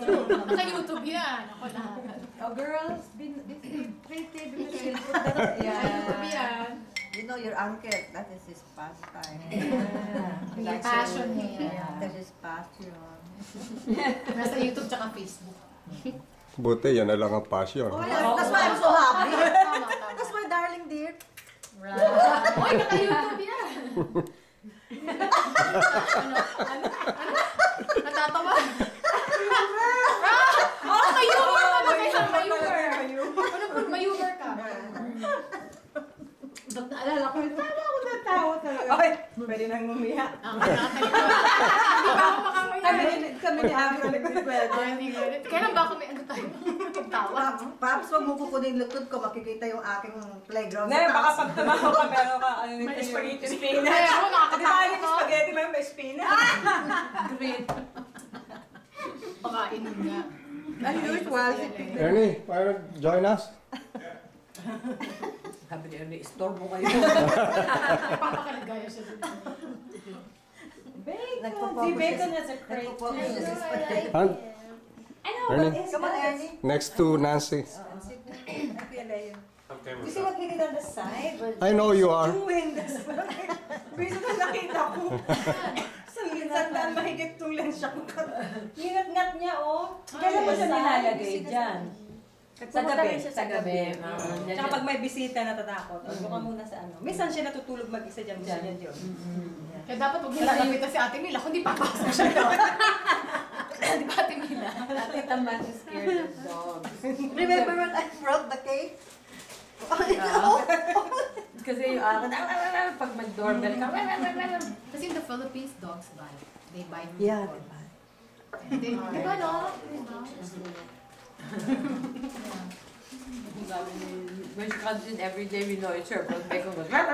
Naka-YouTube yan. Ako na. Oh, girls, be pretty, be chill. Naka-YouTube yan. You know your uncle, that is his pastime. Yung passion niya. That is passion. Nasa YouTube tsaka Facebook. Buti, yan na lang ang passion. Oh, that's why I'm so happy. Tama, tama. That's my darling dear. Right. Uy, naka-YouTube yan. Natatawa? Naka-humor ka na kaya may-humor. Ano po, may-humor ka? Naalala ko, sana ako natawa talaga. Okay, pwede nang umiyak. Hindi ba ako makamaya? Kami ni Abra nagpipwede. Kailan ba kami ano tayo? Tawa? Paps, wag mo kukunin yung likod ko, makikita yung aking playground. Hindi, sa baka taas. pag tumaho ka, meron ka, ano nito May yung spaghetti. spinach. Kaya ako Di ba nakakatakot yung ako? spaghetti mo may spinach? Great. Pakain nga. As usual, si Ernie, why not join us? Sabi ni Ernie, istorbo kayo. Papakaligaya siya dito. Si Bacon has a crate. Nagpo-focus siya sa spaghetti. Han, I know, Ernie? but it's Come on, Ernie. next to Nancy. You see what he did on the side? I know you are. Doing this. Bisa na nakita ko. Sa minsan daan mahigit tulang siya. Ngingat-ngat niya, oh. Kailan mo siya nilalagay dyan? Sa gabi. Sa gabi. Tsaka pag may bisita natatakot, doon ka muna sa ano. Minsan siya natutulog mag-isa dyan. Gusto niya dyan. Kaya dapat huwag nila lapitan si Ate Mila, kundi papasok siya doon. Di ba Ate Mila? Ate Tamad is scared of dogs. Remember when I brought the cake? Kasi yung akin, pag mag-doorbell ka, Kasi in the Philippines, dogs bite. They bite Yeah, people. Di ba no? when she comes in every day, we know it's her, but Bacon goes, well,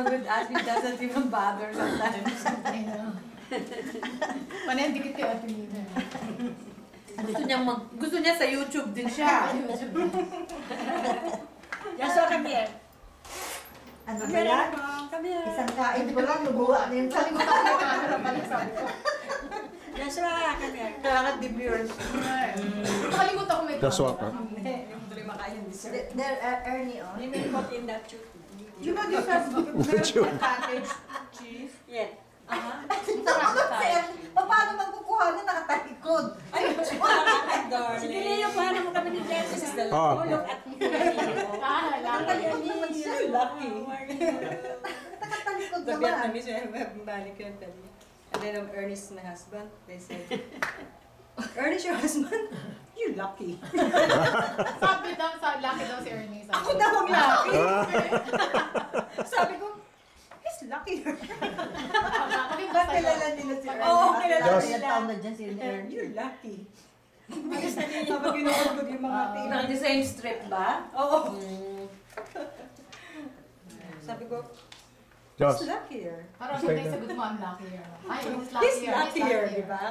with us, it doesn't even bother sometimes. I know. Panay dikit kay Ate Mila. Gusto niya sa YouTube din siya. Yasa kami eh. Ano ba yan? Kami eh. Isang kain ko lang, lubuha na yung Kalimutan ko yung camera pala sabi ko. Yasa kami eh. Kailangan demure. Nakalimutan ko may Just walk, camera. Yung tuloy makain dessert. There, Ernie, oh. You may put in that tube. You know this has Packaged cheese? Yeah. Paano magkukuha na nakatalikod? Sige, Leo, paano mo kami ni Jess? This is the Ah. look at me. Nakatalikod naman siya. Lucky. Nakatalikod The naman. Vietnamese, balik yun tell me. And then Ernest, my husband, they said, Ernest, your husband? You lucky. Sabi daw, laki daw si Ernie. Sabi. Ako daw ang lucky. Sabi ko, he's lucky. Ba't kilala nila si Ernie? Oo, kilala Just- nila. Taon na dyan si Ernie. You're lucky. Ayos na din habang ginugod yung mga tingin. The same strip ba? Oo. Sabi ko, he's Just. luckier. Parang hindi yung sagot mo, I'm luckier. Ay, he's luckier. He's luckier, di ba?